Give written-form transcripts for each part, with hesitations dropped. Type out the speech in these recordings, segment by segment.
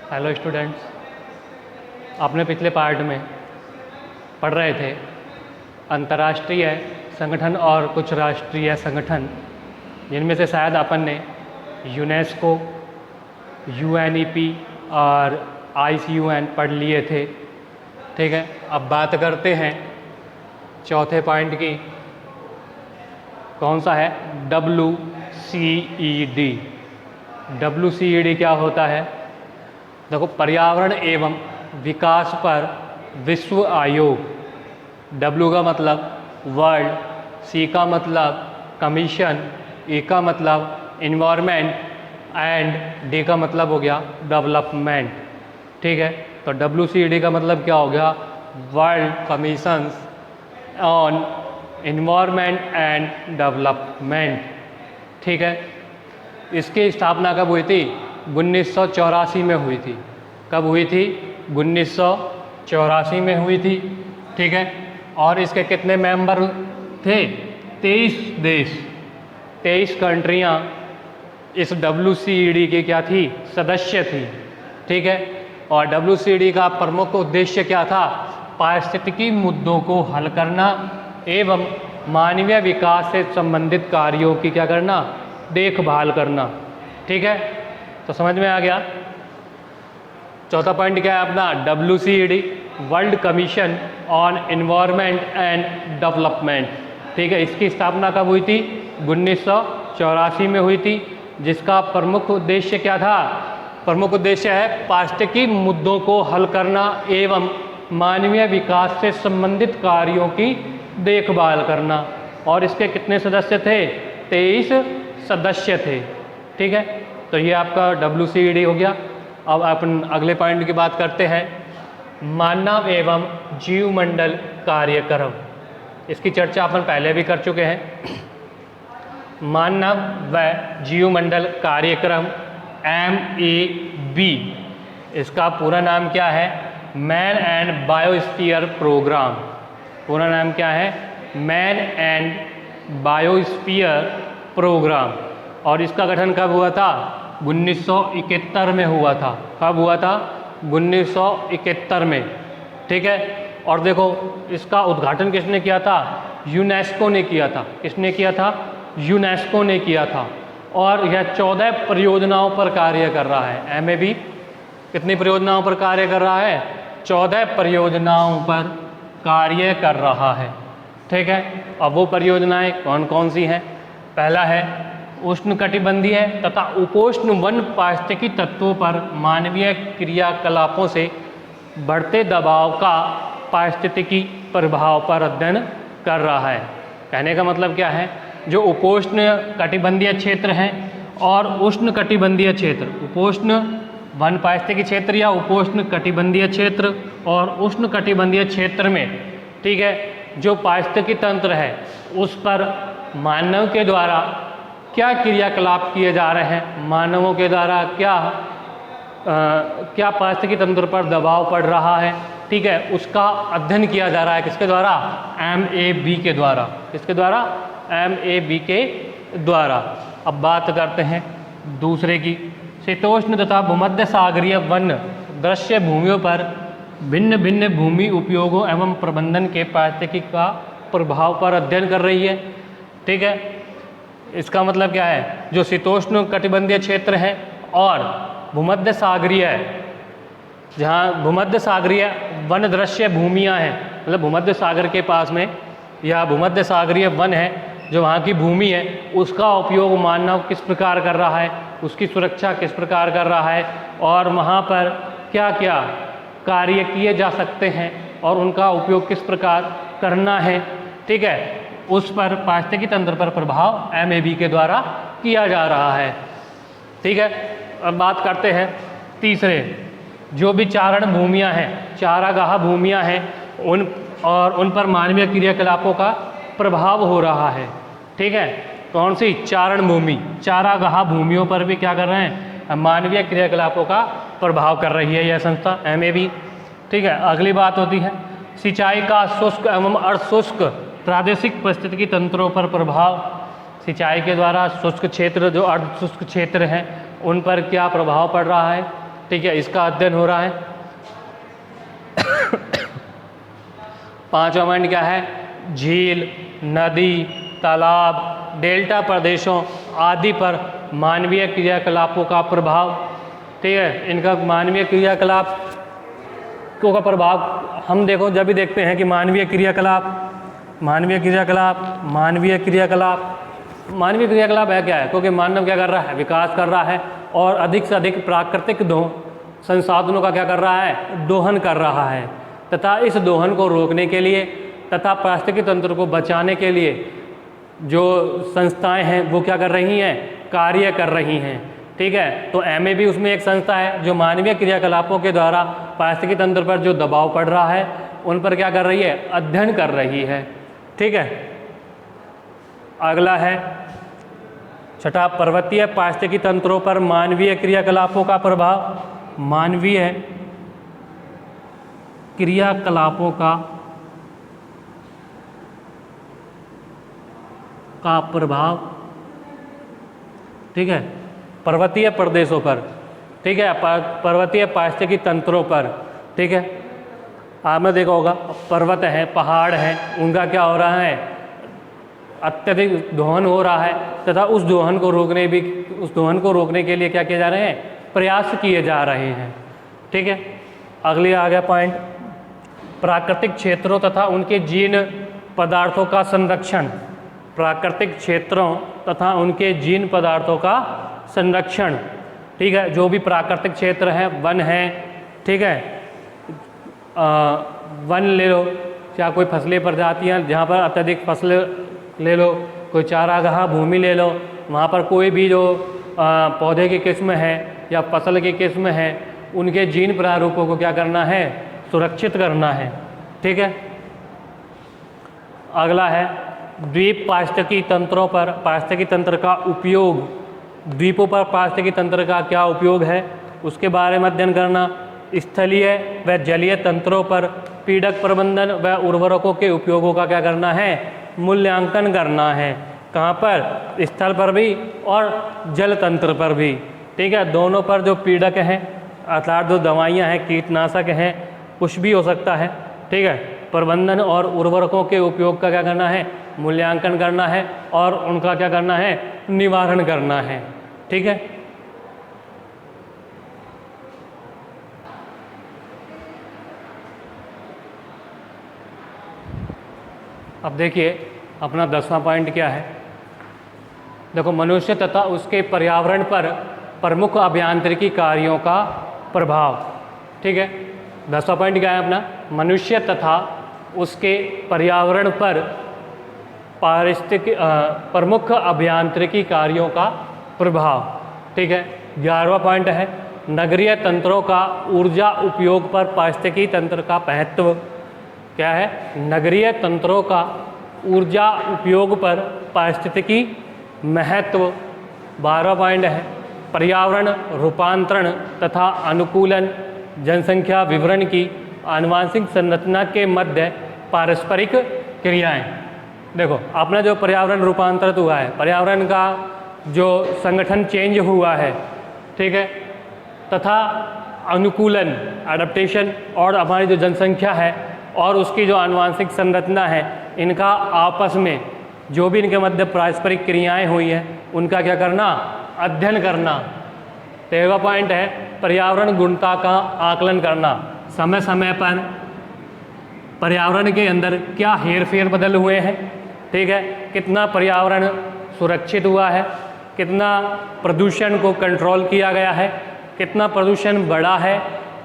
Hello students, आपने पिछले part में पढ़ रहे थे अंतर्राष्ट्रीय संगठन और कुछ राष्ट्रीय संगठन, जिनमें से शायद अपन ने यूनेस्को, यूएनईपी और आईसीयूएन पढ़ लिए थे। ठीक है, अब बात करते हैं चौथे पॉइंट की। कौन सा है? WCED। WCED क्या होता है? देखो, पर्यावरण एवं विकास पर विश्व आयोग। W का मतलब वर्ल्ड, C का मतलब कमीशन, E का मतलब इन्वायरमेंट एंड D का मतलब हो गया डेवलपमेंट। ठीक है, तो WCED का मतलब क्या हो गया? World commissions on environment and development. ठीक है, इसकी स्थापना कब हुई थी? 1984 में हुई थी। कब हुई थी? 1984 में हुई थी। ठीक है, और इसके कितने मेंबर थे? 23 देश, 23 कंट्रियाँ इस WCED की क्या थी? सदस्य थी। ठीक है, और WCED का प्रमुख उद्देश्य क्या था? पारिस्थितिकी मुद्दों को हल करना एवं मानवीय विकास से संबंधित कार्यों की क्या करना? देखभाल करना। ठीक है, तो समझ में आ गया। चौथा पॉइंट क्या है अपना? WCED, world commission on environment and development. ठीक है, इसकी स्थापना कब हुई थी? 1984 में हुई थी। जिसका प्रमुख उद्देश्य क्या था? प्रमुख उद्देश्य है पारिस्थितिकी मुद्दों को हल करना एवं मानवीय विकास से संबंधित कार्यों की देखभाल करना। और इसके कितने सदस्य थे? 23 सदस्य थे। ठीक है, तो ये आपका WCED हो गया। अब अपन अगले पॉइंट की बात करते हैं, मानव एवं जीवमंडल कार्यक्रम। इसकी चर्चा अपन पहले भी कर चुके हैं। मानव व जीवमंडल कार्यक्रम MAB, इसका पूरा नाम क्या है? Man and biosphere programme. पूरा नाम क्या है? Man and biosphere programme. और इसका गठन कब हुआ था? 1971 में हुआ था। कब हुआ था? 1971 में। ठीक है, और देखो, इसका उद्घाटन किसने किया था? यूनेस्को ने किया था। किसने किया था? यूनेस्को ने किया था। और यह 14 परियोजनाओं पर कार्य कर रहा है। MAB कितनी परियोजनाओं पर कार्य कर रहा है? 14 परियोजनाओं पर कार्य कर रहा है। ठीक है, अब वो परियोजनाएं कौन कौन सी हैं? पहला है उष्णकटिबंधीय तथा उपोष्ण वन पारिस्थितिकी तत्वों पर मानवीय क्रियाकलापों से बढ़ते दबाव का पारिस्थितिकी प्रभाव पर अध्ययन कर रहा है। कहने का मतलब क्या है? जो उपोष्ण कटिबंधीय क्षेत्र हैं और उष्ण कटिबंधीय क्षेत्र, उपोष्ण वन पारिस्थितिकी क्षेत्र या उपोष्ण कटिबंधीय क्षेत्र और उष्ण कटिबंधीय क्षेत्र में, ठीक है, जो पारिस्थितिकी तंत्र है उस पर मानव के द्वारा क्या क्रियाकलाप किए जा रहे हैं, मानवों के द्वारा क्या पारिस्थितिकी तंत्र पर दबाव पड़ रहा है, ठीक है, उसका अध्ययन किया जा रहा है। किसके द्वारा? MAB के द्वारा। किसके द्वारा? MAB के द्वारा। अब बात करते हैं दूसरे की, शीतोष्ण तथा भूमध्य सागरीय वन दृश्य भूमियों पर भिन्न भिन्न भूमि उपयोगों एवं प्रबंधन के पारिस्थितिकी का प्रभाव पर अध्ययन कर रही है। ठीक है, इसका मतलब क्या है? जो शीतोष्ण कटिबंधीय क्षेत्र है और भूमध्य सागरीय है, जहाँ भूमध्य सागरीय वन दृश्य भूमियाँ हैं, मतलब भूमध्य सागर के पास में या भूमध्य सागरीय वन है, जो वहाँ की भूमि है, उसका उपयोग मानव किस प्रकार कर रहा है, उसकी सुरक्षा किस प्रकार कर रहा है और वहाँ पर क्या क्या कार्य किए जा सकते हैं और उनका उपयोग किस प्रकार करना है, ठीक है, उस पर पारिस्थितिकी तंत्र पर प्रभाव MAB के द्वारा किया जा रहा है। ठीक है, अब बात करते हैं तीसरे, जो भी चारण भूमियां हैं, चारागाह भूमियां हैं, उन पर मानवीय क्रियाकलापों का प्रभाव हो रहा है। ठीक है, कौन सी? चारण भूमि, चारागाह भूमियों पर भी क्या कर रहे हैं? मानवीय क्रियाकलापों का प्रभाव कर रही है यह संस्था MAB। ठीक है, अगली बात होती है सिंचाई का शुष्क एवं अर्धशुष्क प्रादेशिक पारिस्थितिकी तंत्रों पर प्रभाव। सिंचाई के द्वारा शुष्क क्षेत्र, जो अर्धशुष्क क्षेत्र हैं, उन पर क्या प्रभाव पड़ रहा है? ठीक है, इसका अध्ययन हो रहा है। पांचवा पॉइंट क्या है? झील, नदी, तालाब, डेल्टा प्रदेशों आदि पर मानवीय क्रियाकलापों का प्रभाव। ठीक है, इनका मानवीय क्रियाकलाप का प्रभाव हम देखो जब भी देखते हैं कि मानवीय क्रियाकलाप है क्या है? क्योंकि मानव क्या कर रहा है? विकास कर रहा है और अधिक से अधिक प्राकृतिक संसाधनों का क्या कर रहा है? दोहन कर रहा है, तथा इस दोहन को रोकने के लिए तथा पारिस्थितिकी तंत्र को बचाने के लिए जो संस्थाएं हैं वो क्या कर रही हैं? कार्य कर रही हैं। ठीक है, तो MAB उसमें एक संस्था है जो मानवीय क्रियाकलापों के द्वारा पारिस्थितिकी तंत्र पर जो दबाव पड़ रहा है उन पर क्या कर रही है? अध्ययन कर रही है। ठीक है, अगला है छठा, पर्वतीय पारिस्थितिकी तंत्रों पर मानवीय क्रियाकलापों का प्रभाव। मानवीय क्रियाकलापों का प्रभाव। ठीक है, पर्वतीय प्रदेशों पर, ठीक है, पर्वतीय पारिस्थितिकी तंत्रों पर। ठीक है, आपने देखा होगा पर्वत है, पहाड़ है, उनका क्या हो रहा है? अत्यधिक दोहन हो रहा है, तथा उस दोहन को रोकने के लिए क्या किए जा रहे हैं? प्रयास किए जा रहे हैं। ठीक है, अगली आ गया पॉइंट, प्राकृतिक क्षेत्रों तथा उनके जीन पदार्थों का संरक्षण। प्राकृतिक क्षेत्रों तथा उनके जीन पदार्थों का संरक्षण। ठीक है, जो भी प्राकृतिक क्षेत्र है, वन है, ठीक है, वन ले लो, या कोई फसली प्रजातियाँ जहाँ पर अत्यधिक फसल ले लो, कोई चारागाह भूमि ले लो, वहाँ पर कोई भी जो पौधे की किस्म है या फसल की किस्म है, उनके जीन प्रारूपों को क्या करना है? सुरक्षित करना है। ठीक है, अगला है द्वीप पारिस्थितिकी तंत्रों पर पारिस्थितिकी तंत्र का उपयोग। द्वीपों पर पारिस्थितिकी तंत्र का क्या उपयोग है उसके बारे में अध्ययन करना। स्थलीय व जलीय तंत्रों पर पीड़क प्रबंधन व उर्वरकों के उपयोगों का क्या करना है? मूल्यांकन करना है। कहाँ पर? स्थल पर भी और जल तंत्र पर भी। ठीक है, दोनों पर जो पीड़क हैं अर्थात जो दवाइयाँ हैं, कीटनाशक हैं, कुछ भी हो सकता है। ठीक है, प्रबंधन और उर्वरकों के उपयोग का क्या करना है? मूल्यांकन करना है और उनका क्या करना है? निवारण करना है। ठीक है, अब देखिए अपना 10वां पॉइंट क्या है। देखो, मनुष्य तथा उसके पर्यावरण पर प्रमुख अभियांत्रिकी कार्यों का प्रभाव। ठीक है, 10वां पॉइंट क्या है अपना? मनुष्य तथा उसके पर्यावरण पर प्रमुख अभियांत्रिकी कार्यों का प्रभाव। ठीक है, 11वां पॉइंट है नगरीय तंत्रों का ऊर्जा उपयोग पर पारिस्थितिकी तंत्र का महत्व। क्या है? नगरीय तंत्रों का ऊर्जा उपयोग पर पारिस्थितिकी महत्व। 12वां पॉइंट है पर्यावरण रूपांतरण तथा अनुकूलन जनसंख्या विवरण की आनुवांशिक संरचना के मध्य पारस्परिक क्रियाएं। देखो, अपना जो पर्यावरण रूपांतरित हुआ है, पर्यावरण का जो संगठन चेंज हुआ है, ठीक है, तथा अनुकूलन एडेप्टेशन और हमारी जो जनसंख्या है और उसकी जो आनुवांशिक संरचना है, इनका आपस में जो भी इनके मध्य पारस्परिक क्रियाएं हुई हैं उनका क्या करना? अध्ययन करना। 13वां पॉइंट है पर्यावरण गुणता का आकलन करना। समय समय पर पर्यावरण के अंदर क्या हेरफेर बदल हुए हैं, ठीक है, कितना पर्यावरण सुरक्षित हुआ है, कितना प्रदूषण को कंट्रोल किया गया है, कितना प्रदूषण बढ़ा है,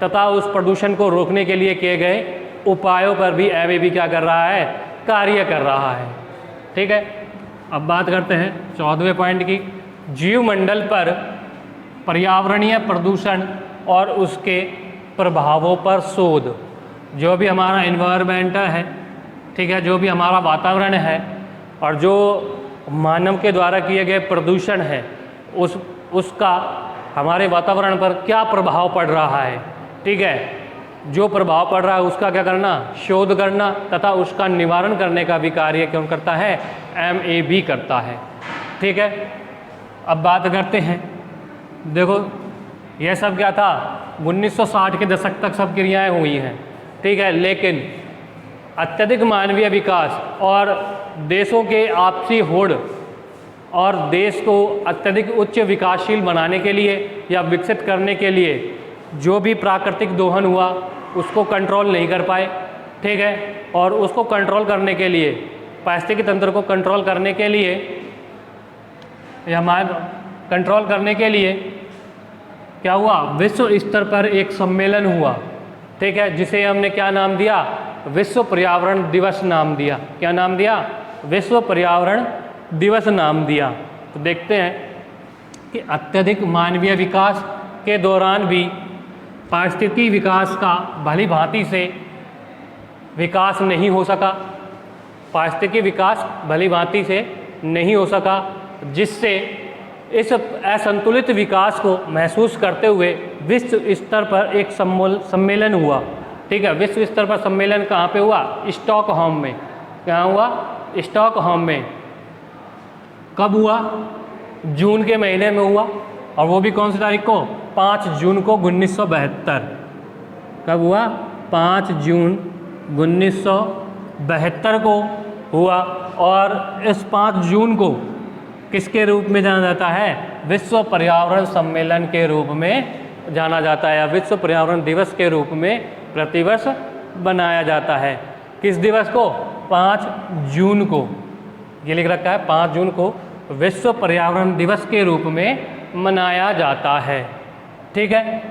तथा उस प्रदूषण को रोकने के लिए किए गए उपायों पर भी MAB क्या कर रहा है? कार्य कर रहा है। ठीक है, अब बात करते हैं 14वें पॉइंट की, जीवमंडल पर पर्यावरणीय प्रदूषण और उसके प्रभावों पर शोध। जो भी हमारा एनवायरनमेंट है, ठीक है, जो भी हमारा वातावरण है और जो मानव के द्वारा किए गए प्रदूषण है, उसका हमारे वातावरण पर क्या प्रभाव पड़ रहा है, ठीक है, जो प्रभाव पड़ रहा है उसका क्या करना? शोध करना तथा उसका निवारण करने का भी कार्य कौन करता है? MAB करता है। ठीक है, अब बात करते हैं, देखो यह सब क्या था, 1960 के दशक तक सब क्रियाएं हुई हैं, ठीक है। लेकिन अत्यधिक मानवीय विकास और देशों के आपसी होड़ और देश को अत्यधिक उच्च विकासशील बनाने के लिए या विकसित करने के लिए जो भी प्राकृतिक दोहन हुआ उसको कंट्रोल नहीं कर पाए, ठीक है। और उसको कंट्रोल करने के लिए, पारिस्थितिकी तंत्र को कंट्रोल करने के लिए या कंट्रोल करने के लिए क्या हुआ, विश्व स्तर पर एक सम्मेलन हुआ, ठीक है, जिसे हमने क्या नाम दिया, विश्व पर्यावरण दिवस नाम दिया। क्या नाम दिया, विश्व पर्यावरण दिवस नाम दिया। तो देखते हैं कि अत्यधिक मानवीय विकास के दौरान भी पारिस्थितिकी विकास का भली भांति से विकास नहीं हो सका, पारिस्थितिकी विकास भली भांति से नहीं हो सका, जिससे इस असंतुलित विकास को महसूस करते हुए विश्व स्तर पर एक सम्मेलन हुआ, ठीक है। विश्व स्तर पर सम्मेलन कहाँ पे हुआ, स्टॉकहोम में। कहाँ हुआ, स्टॉकहोम में। कब हुआ, जून के महीने में हुआ, और वो भी कौन सी तारीख को, 5 जून को 1972। कब हुआ, 5 जून 1972 को हुआ। और इस 5 जून को किसके रूप में जाना जाता है, विश्व पर्यावरण सम्मेलन के रूप में जाना जाता है, या विश्व पर्यावरण दिवस के रूप में प्रतिवर्ष बनाया जाता है। किस दिवस को, 5 जून को। ये लिख रखा है 5 जून को विश्व पर्यावरण दिवस के रूप में मनाया जाता है, ठीक है।